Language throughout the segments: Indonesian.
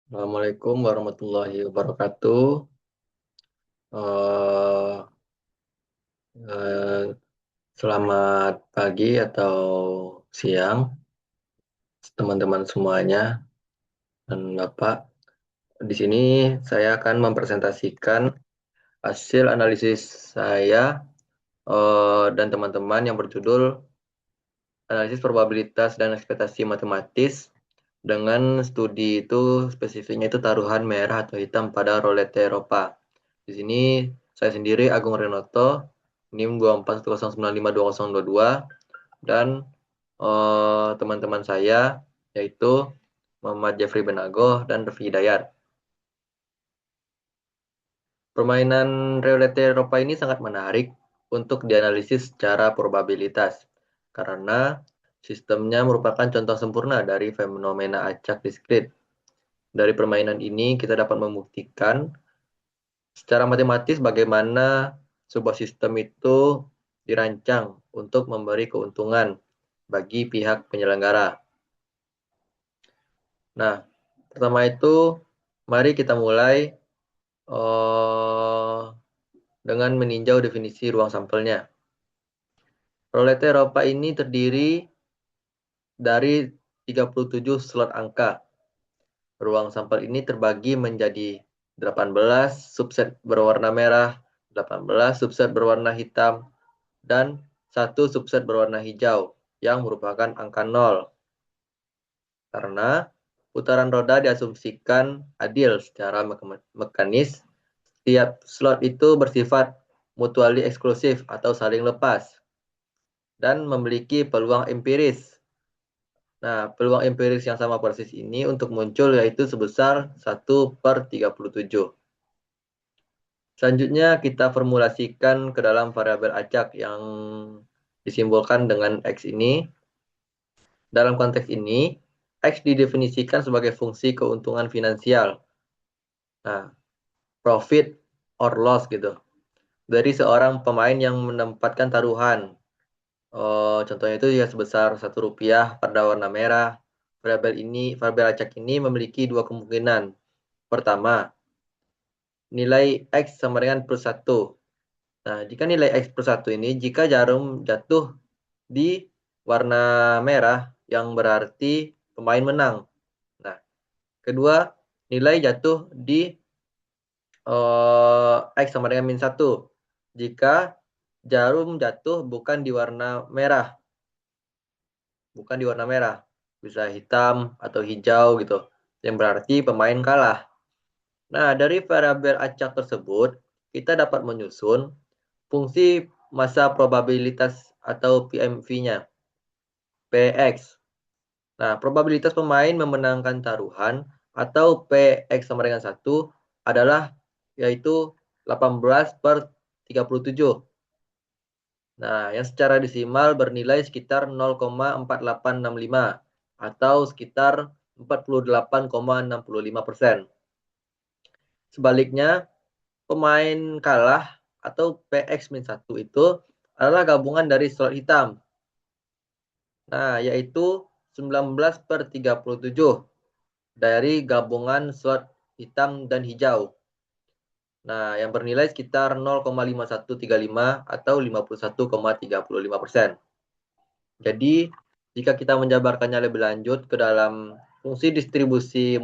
Assalamualaikum warahmatullahi wabarakatuh. Eh, eh, Selamat pagi atau siang, teman-teman semuanya dan Bapak. Di sini saya akan mempresentasikan hasil analisis saya dan teman-teman yang berjudul Analisis Probabilitas dan Ekspektasi Matematis dengan studi itu spesifiknya itu taruhan merah atau hitam pada rolete Eropa. Di sini saya sendiri Agung Renoto, NIM 2410952022 dan teman-teman saya yaitu Muhammad Jeffrey Benago dan Revi Hidayat. Permainan roulette Eropa ini sangat menarik untuk dianalisis secara probabilitas karena sistemnya merupakan contoh sempurna dari fenomena acak diskrit. Dari permainan ini kita dapat membuktikan secara matematis bagaimana sebuah sistem itu dirancang untuk memberi keuntungan bagi pihak penyelenggara. Nah, pertama itu mari kita mulai dengan meninjau definisi ruang sampelnya. Roulette Eropa ini terdiri dari 37 slot angka. Ruang sampel ini terbagi menjadi 18 subset berwarna merah, 18 subset berwarna hitam, dan 1 subset berwarna hijau yang merupakan angka 0. Karena putaran roda diasumsikan adil secara mekanis, setiap slot itu bersifat mutually eksklusif atau saling lepas dan memiliki peluang empiris. Nah, peluang empiris yang sama persis ini untuk muncul yaitu sebesar 1/37. Selanjutnya kita formulasikan ke dalam variabel acak yang disimbolkan dengan X ini. Dalam konteks ini, X didefinisikan sebagai fungsi keuntungan finansial. Nah, profit or loss gitu. Dari seorang pemain yang menempatkan taruhan. Contohnya itu ya sebesar Rp1 pada warna merah. Variabel acak ini memiliki dua kemungkinan. Pertama, nilai X sama dengan plus 1. Nah, jika nilai X plus 1 ini, jika jarum jatuh di warna merah, yang berarti pemain menang. Nah, kedua, nilai jatuh di X sama dengan min 1. Jika jarum jatuh bukan di warna merah. Bukan di warna merah. Bisa hitam atau hijau gitu. Yang berarti pemain kalah. Nah, dari variabel acak tersebut, kita dapat menyusun fungsi masa probabilitas atau PMV-nya, PX. Nah, probabilitas pemain memenangkan taruhan atau PX sama dengan 1 adalah yaitu 18/37. Nah, yang secara desimal bernilai sekitar 0,4865 atau sekitar 48,65%. Sebaliknya, pemain kalah atau PX-1 itu adalah gabungan dari slot hitam. Nah, yaitu 19/37 dari gabungan slot hitam dan hijau. Nah, yang bernilai sekitar 0,5135 atau 51,35%. Jadi, jika kita menjabarkannya lebih lanjut ke dalam fungsi distribusi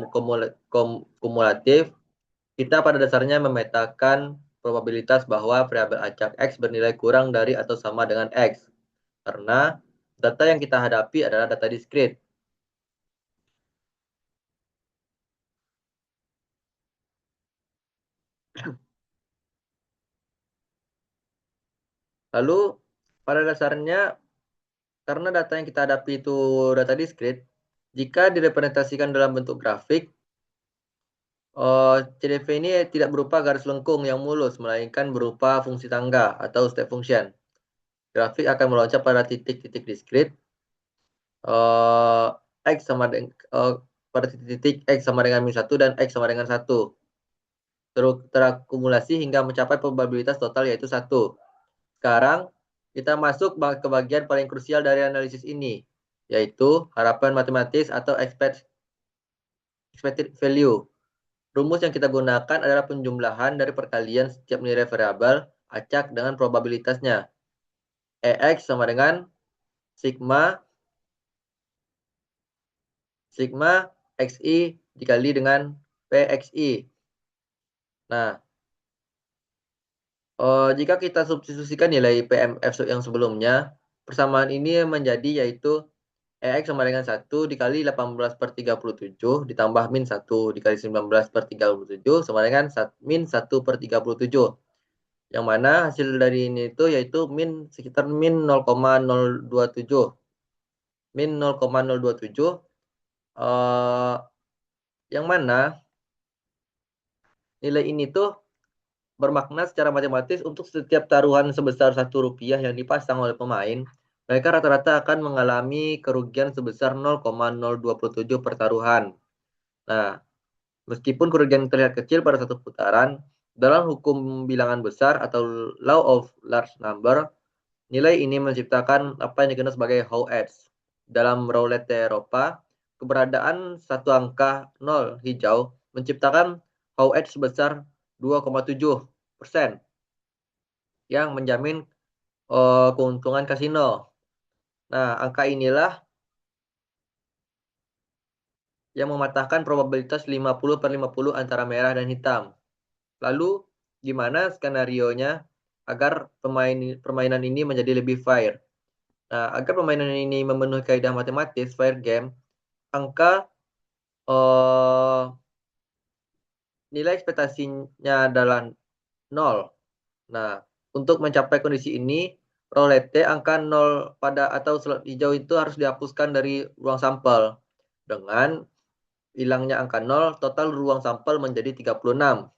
kumulatif, kita pada dasarnya memetakan probabilitas bahwa variabel acak X bernilai kurang dari atau sama dengan X. Karena data yang kita hadapi adalah data diskrit. Lalu pada dasarnya karena data yang kita hadapi itu data diskrit, jika direpresentasikan dalam bentuk grafik, CDV ini tidak berupa garis lengkung yang mulus, melainkan berupa fungsi tangga atau step function. Grafik akan meloncat pada titik-titik diskrit, X sama dengan pada titik-titik X sama dengan min 1 dan X sama dengan 1. Terakumulasi hingga mencapai probabilitas total yaitu 1. Sekarang kita masuk ke bagian paling krusial dari analisis ini, yaitu harapan matematis atau expected value. Rumus yang kita gunakan adalah penjumlahan dari perkalian setiap nilai variabel acak dengan probabilitasnya. EX sama dengan sigma XI dikali dengan PXI. Nah, jika kita substitusikan nilai PMF yang sebelumnya, persamaan ini menjadi yaitu EX sama dengan 1 dikali 18/37 ditambah min 1 dikali 19/37 sama dengan min 1/37. Yang mana hasil dari ini itu yaitu sekitar min 0,027. Min 0,027 yang mana nilai ini tuh bermakna secara matematis untuk setiap taruhan sebesar Rp1 yang dipasang oleh pemain, mereka rata-rata akan mengalami kerugian sebesar 0,027 per taruhan. Nah, meskipun kerugian terlihat kecil pada satu putaran, dalam hukum bilangan besar atau law of large number, nilai ini menciptakan apa yang dikenal sebagai Howe edge. Dalam roulette Eropa, keberadaan satu angka 0 hijau menciptakan Howe edge sebesar 2,7% yang menjamin keuntungan kasino. Nah, angka inilah yang mematahkan probabilitas 50/50 antara merah dan hitam. Lalu, gimana skenarionya agar permainan ini menjadi lebih fair? Nah, agar permainan ini memenuhi kaidah matematis fair game, angka nilai ekspektasinya adalah 0. Nah, untuk mencapai kondisi ini, roulette angka 0 pada atau slot hijau itu harus dihapuskan dari ruang sampel. Dengan hilangnya angka 0, total ruang sampel menjadi 36.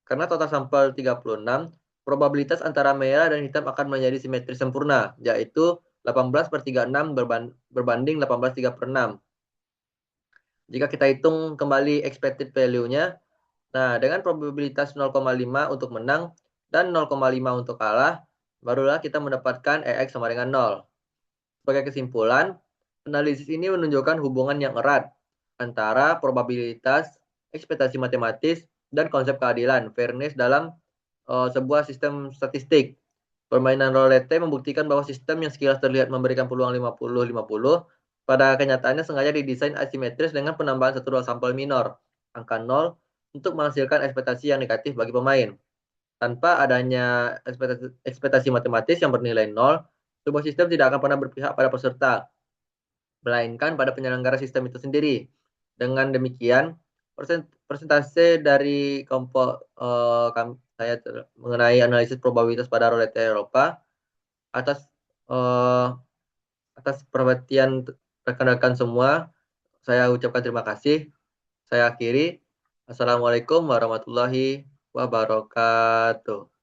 Karena total sampel 36, probabilitas antara merah dan hitam akan menjadi simetris sempurna, yaitu 18/36 berbanding 18/3/6. Jika kita hitung kembali expected value-nya, nah dengan probabilitas 0,5 untuk menang dan 0,5 untuk kalah, barulah kita mendapatkan EX sama dengan 0. Sebagai kesimpulan, analisis ini menunjukkan hubungan yang erat antara probabilitas, ekspektasi matematis, dan konsep keadilan, fairness dalam sebuah sistem statistik. Permainan roulette membuktikan bahwa sistem yang sekilas terlihat memberikan peluang 50-50, pada kenyataannya sengaja didesain asimetris dengan penambahan satu ruang sampel minor, angka 0, untuk menghasilkan ekspektasi yang negatif bagi pemain. Tanpa adanya ekspektasi matematis yang bernilai 0, sebuah sistem tidak akan pernah berpihak pada peserta, melainkan pada penyelenggara sistem itu sendiri. Dengan demikian, persentase dari saya mengenai analisis probabilitas pada roulette Eropa atas perhatian rekan-rekan semua, saya ucapkan terima kasih. Saya akhiri. Assalamualaikum warahmatullahi wabarakatuh.